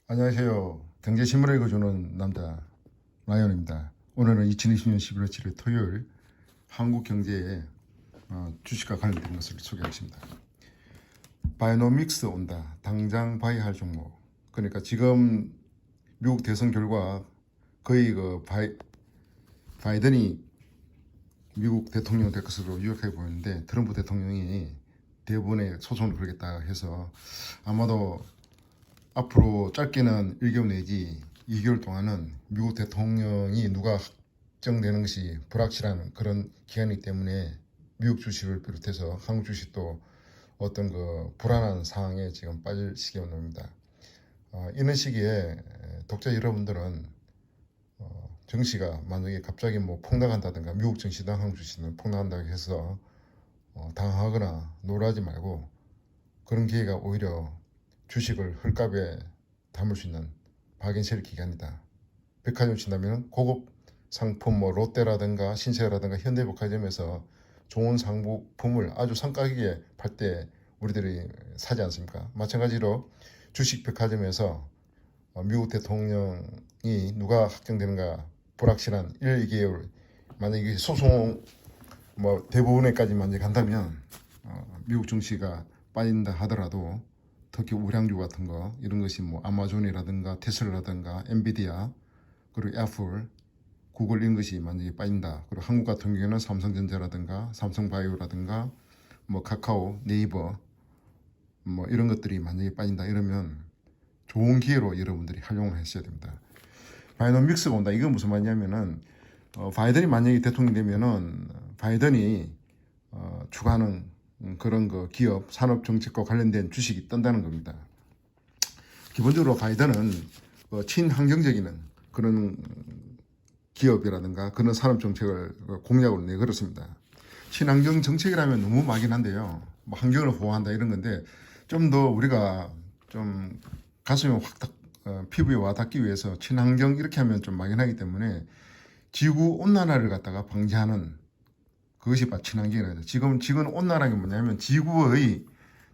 안녕하세요. 경제신문을 읽어주는 남자 라이언입니다. 오늘은 2020년 11월 7일 토요일 한국 경제의 주식과 관련된 것을 소개하겠습니다. 바이오노믹스 온다. 당장 바이할 종목. 그러니까 지금 미국 대선 결과 거의 바이든이 미국 대통령 될 것으로 유력하게 보이는데 트럼프 대통령이 대부분의 소송을 걸겠다 해서 아마도 앞으로 짧게는 1개월 내지 2개월 동안은 미국 대통령이 누가 확정되는 것이 불확실한 그런 기간이기 때문에 미국 주식을 비롯해서 한국 주식도 어떤 불안한 상황에 지금 빠질 시기에 옵니다. 이런 시기에 독자 여러분들은 증시가 만약에 갑자기 폭락한다든가 미국 증시나 한국 주식은 폭락한다고 해서 당하거나 놀라지 말고 그런 기회가 오히려 주식을 헐값에 담을 수 있는 박앤셀 기간이다. 백화점 친다면 고급 상품 롯데라든가 신세계라든가 현대백화점에서 좋은 상품을 아주 상가격에 팔 때 우리들이 사지 않습니까? 마찬가지로 주식 백화점에서 미국 대통령이 누가 확정되는가 불확실한 1, 2개월 만약에 소송 대부분에까지 만약에 간다면 미국 증시가 빠진다 하더라도 특히 우량주 같은 거 이런 것이 아마존이라든가 테슬라라든가 엔비디아 그리고 애플 구글 이런 것이 만약에 빠진다. 그리고 한국 같은 경우에는 삼성전자라든가 삼성바이오라든가 카카오 네이버 이런 것들이 만약에 빠진다 이러면 좋은 기회로 여러분들이 활용을 하셔야 됩니다. 바이오노믹스가 온다. 이건 무슨 말이냐면은 바이든이 만약에 대통령이 되면은 바이든이 추구하는 그런 기업 산업 정책과 관련된 주식이 뜬다는 겁니다. 기본적으로 바이든은 친환경적인 그런 기업이라든가 그런 산업 정책을 공약으로 내걸었습니다. 친환경 정책이라면 너무 막연한데요. 환경을 보호한다 이런 건데 좀 더 우리가 좀 가슴에 확 피부에 와닿기 위해서 친환경 이렇게 하면 좀 막연하기 때문에 지구 온난화를 갖다가 방지하는 그것이 친환경이라죠. 지금 온난화가 뭐냐면 지구의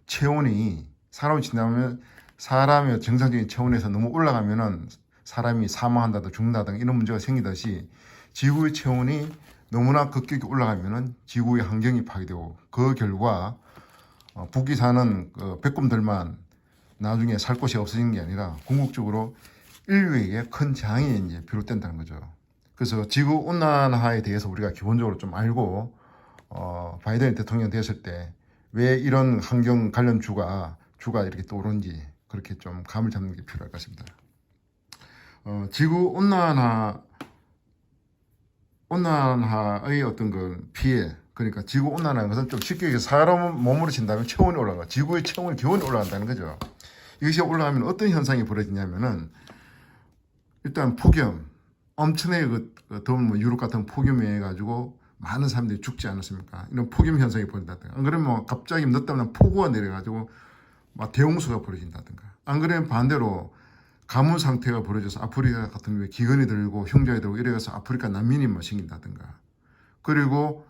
체온이 사람이 지나면 사람의 정상적인 체온에서 너무 올라가면은 사람이 사망한다든 죽는다든 이런 문제가 생기듯이 지구의 체온이 너무나 급격히 올라가면은 지구의 환경이 파괴되고 그 결과 북위 사는 백곰들만 나중에 살 곳이 없어지는 게 아니라 궁극적으로 인류에게 큰 재앙이 이제 비롯된다는 거죠. 그래서 지구 온난화에 대해서 우리가 기본적으로 좀 알고 바이든 대통령 됐을 때 왜 이런 환경 관련 주가 이렇게 떠오르는지 그렇게 좀 감을 잡는 게 필요할 것 같습니다. 지구 온난화의 어떤 피해, 그러니까 지구 온난화는 것은 좀 쉽게 얘기해서 사람 몸으로 친다면 체온이 올라가, 지구의 체온이 기온이 올라간다는 거죠. 이것이 올라가면 어떤 현상이 벌어지냐면은 일단 폭염, 엄청나게 더운 유럽 같은 폭염에 해가지고 많은 사람들이 죽지 않았습니까? 이런 폭염 현상이 벌어진다든가. 안 그러면 갑자기 늦다면 폭우가 내려가지고 대홍수가 벌어진다든가. 안 그러면 반대로 가뭄 상태가 벌어져서 아프리카 같은 경우에 기근이 들고 흉작이 들고 이래가서 아프리카 난민이 생긴다든가. 그리고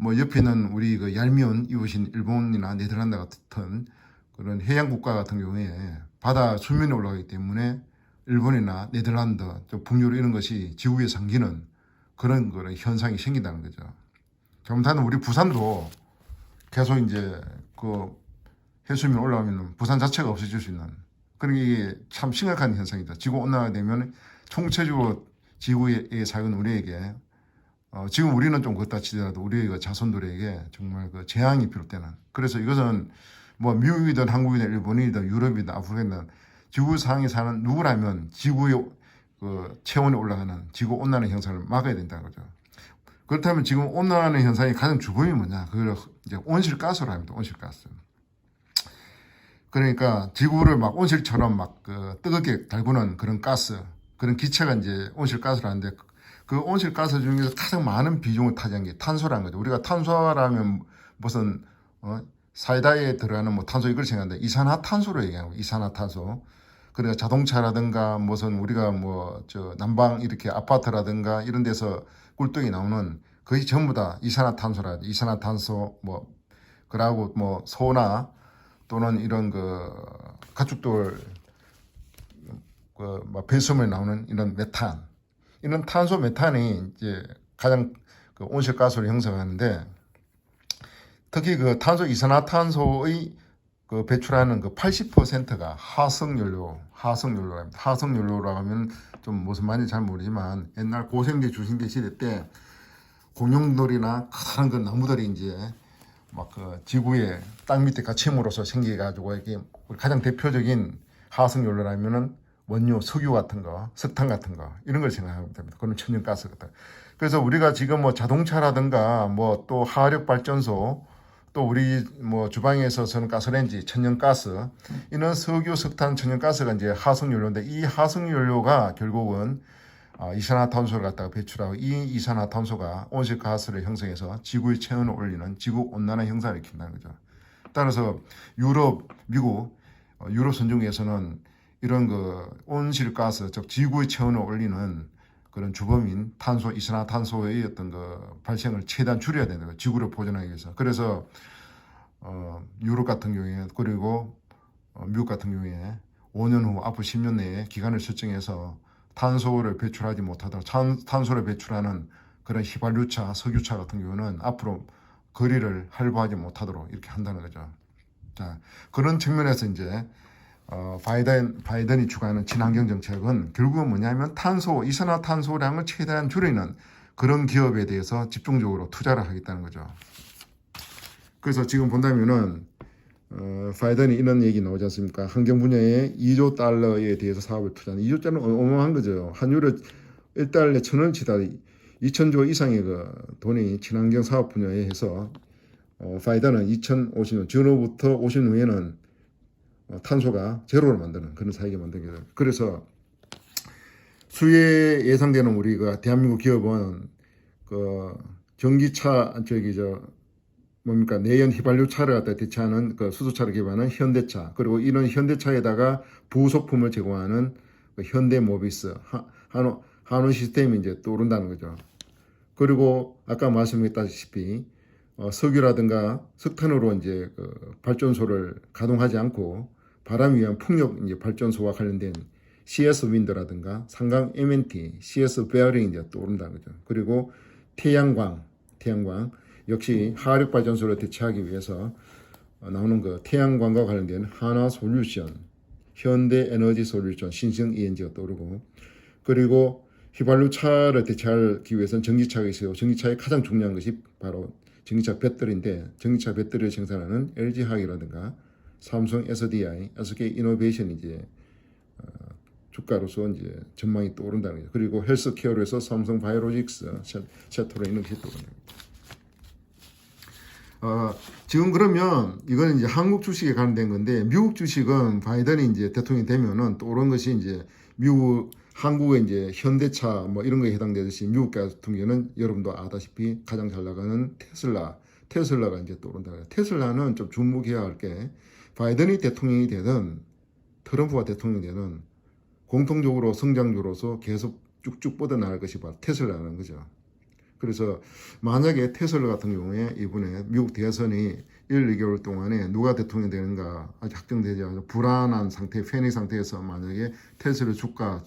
옆에 있는 우리 얄미운 이웃인 일본이나 네덜란드 같은 그런 해양 국가 같은 경우에 바다 수면이 올라가기 때문에 일본이나 네덜란드, 북유럽 이런 것이 지구에 잠기는 그런 현상이 생긴다는 거죠. 잘못하면 우리 부산도 계속 이제 해수면 올라가면 부산 자체가 없어질 수 있는 그런 게 참 심각한 현상이다. 지구 온난화가 되면 총체적으로 지구에 살는 우리에게 지금 우리는 좀 그렇다 치더라도 우리의 자손들에게 정말 재앙이 비롯되는. 그래서 이것은 미국이든 한국이든 일본이든 유럽이든 아프리카든 지구 상에 사는 누구라면 지구의 체온이 올라가는 지구 온난화 현상을 막아야 된다는 거죠. 그렇다면 지금 온난화 현상의 가장 주범이 뭐냐? 그걸 이제 온실가스로 합니다. 온실가스. 그러니까 지구를 온실처럼 뜨겁게 달구는 그런 가스, 그런 기체가 이제 온실가스를 하는데 그 온실가스 중에서 가장 많은 비중을 차지한 게 탄소라는 거죠. 우리가 탄소라면 무슨 사이다에 들어가는 탄소 이걸 생각하는데 이산화탄소로 얘기하는 거예요. 이산화탄소. 그러니까 자동차라든가 무슨 우리가 난방 이렇게 아파트라든가 이런 데서 꿀떡이 나오는 거의 전부 다 이산화탄소라. 이산화탄소 그러고 소나 또는 이런 가축들 막 배수물에 나오는 이런 메탄, 이런 탄소 메탄이 이제 가장 그 온실가스를 형성하는데, 특히 그 탄소 이산화탄소의 그 배출하는 그 80%가 하성연료랍니다. 하성연료라고 하면 좀 무슨 말인지 잘 모르지만, 옛날 고생제 주신계 시대 때 공룡들이나 큰 그 나무들이 이제 막 그 지구의 땅 밑에 갇힘으로써 생겨가지고, 이게 가장 대표적인 하성연료라면은 원료, 석유 같은 거, 석탄 같은 거, 이런 걸 생각하면 됩니다. 그런 천연가스 같은. 그래서 우리가 지금 뭐 자동차라든가 뭐 또 화력 발전소, 또 우리 뭐 주방에서 쓰는 가스레인지, 천연가스, 이런 석유, 석탄, 천연가스가 이제 하성연료인데, 이 하성연료가 결국은 이산화탄소를 갖다가 배출하고, 이 이산화탄소가 온실가스를 형성해서 지구의 체온을 올리는 지구 온난화 현상을 일으킨다는 거죠. 따라서 유럽, 미국, 유럽 선진국에서는 이런 그 온실가스, 즉 지구의 체온을 올리는 그런 주범인 탄소, 이산화탄소의 어떤 그 발생을 최대한 줄여야 되는 거예요. 지구를 보존하기 위해서. 그래서 유럽 같은 경우에, 그리고 미국 같은 경우에 5년 후, 앞으로 10년 내에 기간을 설정해서 탄소를 배출하지 못하도록, 탄소를 배출하는 그런 휘발유차, 석유차 같은 경우는 앞으로 거리를 활보하지 못하도록 이렇게 한다는 거죠. 자, 그런 측면에서 이제 바이든이 추구하는 친환경 정책은 결국은 뭐냐면 탄소, 이산화탄소량을 최대한 줄이는 그런 기업에 대해서 집중적으로 투자를 하겠다는 거죠. 그래서 지금 본다면은 바이든이 이런 얘기 나오지 않습니까? 환경 분야에 2조 달러에 대해서 사업을 투자하는, 2조 달러는 어마어마한 거죠. 환율을 1달러에 1,000원치다 2,000조 이상의 그 돈이 친환경 사업 분야에 해서 바이든은 2050년 전후부터 50년 후에는 탄소가 제로를 만드는 그런 사회를 만들게 돼요. 그래서 수혜에 예상되는 우리 그 대한민국 기업은 그 전기차 뭡니까 내연 휘발유 차를 갖다 대체하는 그 수소차를 개발하는 현대차, 그리고 이런 현대차에다가 부속품을 제공하는 그 현대모비스, 한원 시스템이 이제 떠오른다는 거죠. 그리고 아까 말씀했다시피 석유라든가 석탄으로 이제 그 발전소를 가동하지 않고 바람 위한 풍력 이제 발전소와 관련된 CS 윈드라든가 상강 MNT, CS 베어링이 이제 떠오른다는 거죠. 그리고 태양광 역시 화력 발전소를 대체하기 위해서 나오는 그 태양광과 관련된 한화솔루션, 현대에너지솔루션, 신성ENG가 떠오르고, 그리고 휘발유차를 대체하기 위해서는 전기차가 있어요. 전기차의 가장 중요한 것이 바로 전기차 배터리인데, 전기차 배터리를 생산하는 LG화학이라든가 삼성 SDI, SK이노베이션이 이제 주가로서 이제 전망이 떠오른다는 거죠. 그리고 헬스케어로 해서 삼성 바이오로직스, 세토로 이런 것이 떠오른다. 지금 그러면 이거는 이제 한국 주식에 관련된 건데, 미국 주식은 바이든이 이제 대통령이 되면은 또 그런 것이 이제 한국의 이제 현대차 뭐 이런 거에 해당되듯이 미국 같은 경우는 여러분도 아다시피 가장 잘 나가는 테슬라가 이제 떠오른다. 테슬라는 좀 주목해야 할 게, 바이든이 대통령이 되든 트럼프가 대통령이 되든 공통적으로 성장주로서 계속 쭉쭉 뻗어나갈 것이 바로 테슬라라는 거죠. 그래서 만약에 테슬라 같은 경우에 이번에 미국 대선이 1, 2개월 동안에 누가 대통령이 되는가 아직 확정되지 않아서 불안한 상태, 패닉 상태에서 만약에 테슬라 주가가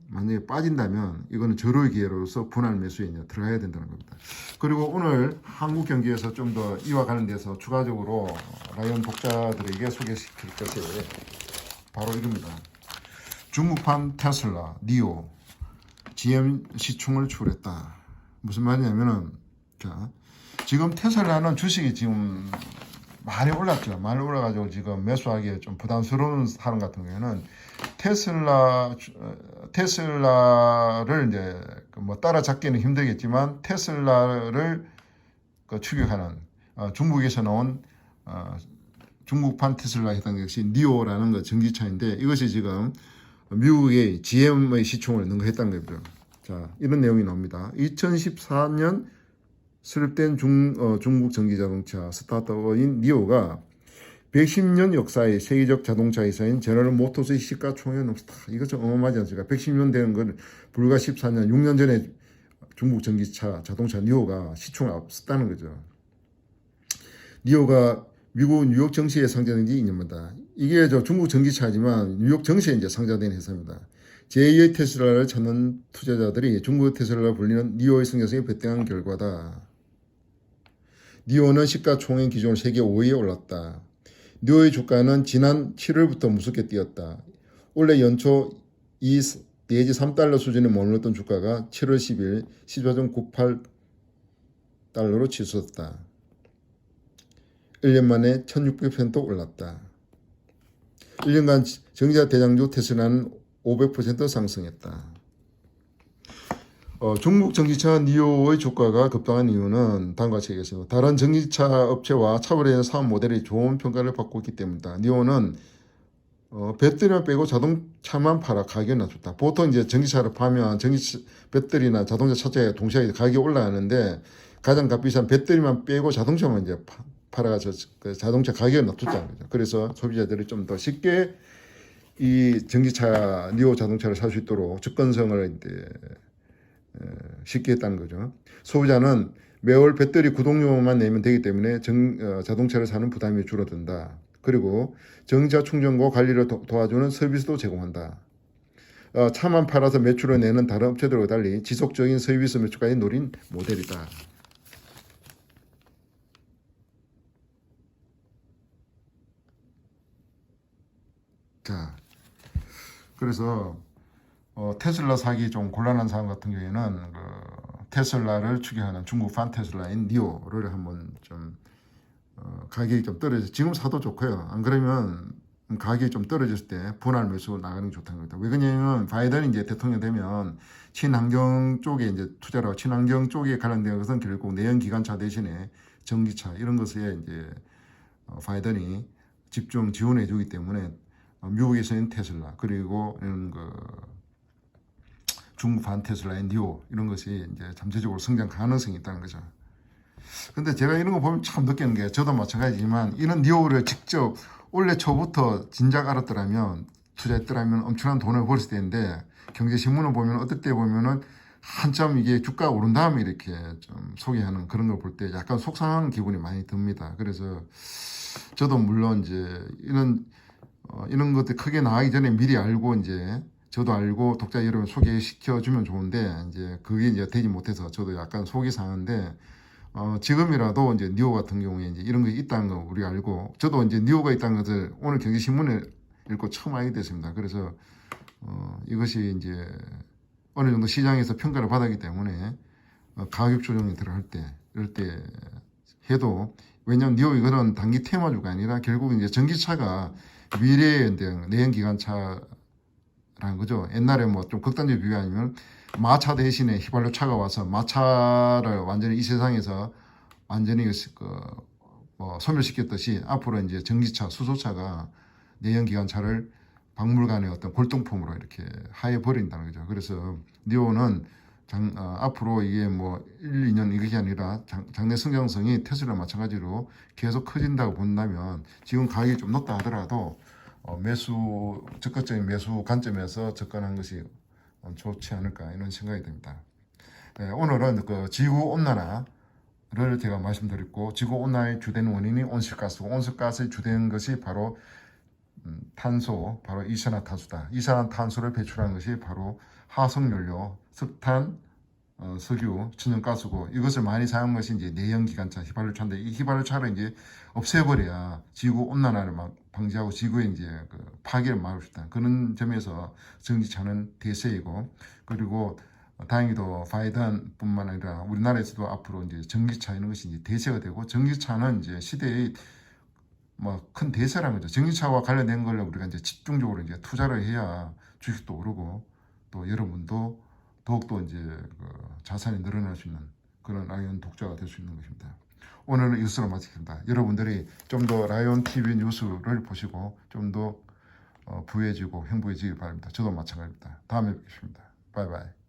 만약에 빠진다면 이거는 절호의 기회로서 분할 매수에 들어가야 된다는 겁니다. 그리고 오늘 한국 경기에서 좀 더 이와 관련돼서 추가적으로 라이온 독자들에게 소개시킬 것이 바로 이겁니다. 중국판 테슬라, 니오, GM 시총을 추월했다. 무슨 말이냐면은, 자, 지금 테슬라는 주식이 지금 많이 올랐죠. 많이 올라가지고 지금 매수하기에 좀 부담스러운 사람 같은 경우에는 테슬라를 이제 뭐 따라잡기는 힘들겠지만 테슬라를 그 추격하는 중국에서 나온 중국판 테슬라에 해당되는 것이 니오라는 그 전기차인데, 이것이 지금 미국의 GM의 시총을 능가했다는 거죠. 자, 이런 내용이 나옵니다. 2014년 수립된 중국 전기자동차 스타트업인 니오가 110년 역사의 세계적 자동차 회사인 제너럴 모터스의 시가총액은 없었다. 이거 좀 어마어마하지 않습니까? 110년 된 건 불과 14년, 6년 전에 중국 전기차 자동차 니오가 시총을 앞섰다는 거죠. 니오가 미국 뉴욕 증시에 상장된 지 2년마다 이게 저 중국 전기차지만 뉴욕 증시에 이제 상장된 회사입니다. 제2의 테슬라를 찾는 투자자들이 중국의 테슬라라 불리는 니오의 성장성에 베팅한 결과다. 니오는 시가총액 기준으로 세계 5위에 올랐다. 니오의 주가는 지난 7월부터 무섭게 뛰었다. 원래 연초 2 내지 3달러 수준에 머물렀던 주가가 7월 10일 14.98달러로 치솟았다. 1년 만에 1600% 올랐다. 1년간 전기차 대장주 테슬라는 500% 상승했다. 중국 전기차 니오의 주가가 급등한 이유는 다음과 같이 얘기했습니다. 다른 전기차 업체와 차별화된 사업 모델이 좋은 평가를 받고 있기 때문이다. 니오는 배터리만 빼고 자동차만 팔아 가격이 낮췄다. 보통 이제 전기차를 파면 배터리나 자동차 차체에 동시에 가격이 올라가는데 가장 값비싼 배터리만 빼고 자동차만 이제 팔아서 그 자동차 가격을 낮췄다는 거죠. 그래서 소비자들이 좀 더 쉽게 이 전기차 니오 자동차를 살 수 있도록 접근성을 이제 쉽게 했다는 거죠. 소비자는 매월 배터리 구독료만 내면 되기 때문에 자동차를 사는 부담이 줄어든다. 그리고 전기차 충전과 관리를 도와주는 서비스도 제공한다. 차만 팔아서 매출을 내는 다른 업체들과 달리 지속적인 서비스 매출까지 노린 모델이다. 자, 그래서 테슬라 사기 좀 곤란한 사람 같은 경우에는 테슬라를 추격하는 중국 판 테슬라인 니오를 한번 좀 가격이 좀 떨어져 지금 사도 좋고요. 안 그러면 가격이 좀 떨어졌을 때 분할 매수 나가는 게 좋다는 겁니다. 왜 그러냐면 바이든이 이제 대통령 되면 친환경 쪽에 이제 투자를 하고 친환경 쪽에 관련된 것은 결국 내연 기관차 대신에 전기차 이런 것에 이제 바이든이 집중 지원해 주기 때문에 미국에서는 테슬라 그리고 이런 중국 반 테슬라의 니오 이런 것이 이제 잠재적으로 성장 가능성이 있다는 거죠. 근데 제가 이런 거 보면 참 느끼는 게 저도 마찬가지지만 이런 니오를 직접 올해 초부터 진작 알았더라면 투자했더라면 엄청난 돈을 벌었을 텐데 경제신문을 보면 어떨 때 보면은 한참 이게 주가 오른 다음에 이렇게 좀 소개하는 그런 걸 볼 때 약간 속상한 기분이 많이 듭니다. 그래서 저도 물론 이제 이런 것들 크게 나가기 전에 미리 알고 이제 저도 알고 독자 여러분 소개시켜 주면 좋은데 이제 그게 이제 되지 못해서 저도 약간 속이 상한데 지금이라도 이제 니오 같은 경우에 이제 이런 게 있다는 거 우리가 알고 저도 이제 니오가 있다는 것을 오늘 경제신문에 읽고 처음 알게 됐습니다. 그래서 이것이 이제 어느 정도 시장에서 평가를 받았기 때문에 가격 조정이 들어갈 때 이럴 때 해도 왜냐하면 니오 이거는 단기 테마주가 아니라 결국 이제 전기차가 미래의 내연기관차라는 거죠. 옛날에 뭐 좀 극단적 비교 아니면 마차 대신에 휘발유 차가 와서 마차를 완전히 이 세상에서 완전히 소멸시켰듯이 앞으로 이제 전기차, 수소차가 내연기관차를 박물관의 어떤 골동품으로 이렇게 하해 버린다는 거죠. 그래서 니오는 앞으로 이게 뭐 1, 2년 이것이 아니라 장래 성장성이 테슬라 마찬가지로 계속 커진다고 본다면 지금 가격이 좀 높다 하더라도 적극적인 매수 관점에서 접근한 것이 좋지 않을까 이런 생각이 듭니다. 오늘은 그 지구온난화를 제가 말씀드렸고 지구온난화의 주된 원인이 온실가스고 온실가스의 주된 것이 바로 탄소, 바로 이산화탄소다. 이산화탄소를 배출하는 것이 바로 화석연료, 석탄, 석유, 천연가스고 이것을 많이 사용한 것이 이제 내연기관차, 휘발유차인데 이 휘발유차를 이제 없애버려야 지구 온난화를 방지하고 지구의 이제 파괴를 막을 수 있다. 그런 점에서 전기차는 대세이고 그리고 다행히도 바이든뿐만 아니라 우리나라에서도 앞으로 이제 전기차 이런 것이 이제 대세가 되고 전기차는 이제 시대의 뭐 큰 대세라는 거죠. 전기차와 관련된 걸 우리가 이제 집중적으로 이제 투자를 해야 주식도 오르고 또 여러분도 더욱더 이제 자산이 늘어날 수 있는 그런 라이온 독자가 될 수 있는 것입니다. 오늘은 이것으로 마치겠습니다. 여러분들이 좀 더 라이온 TV 뉴스를 보시고 좀 더 부유해지고 행복해지길 바랍니다. 저도 마찬가지입니다. 다음에 뵙겠습니다. 바이바이.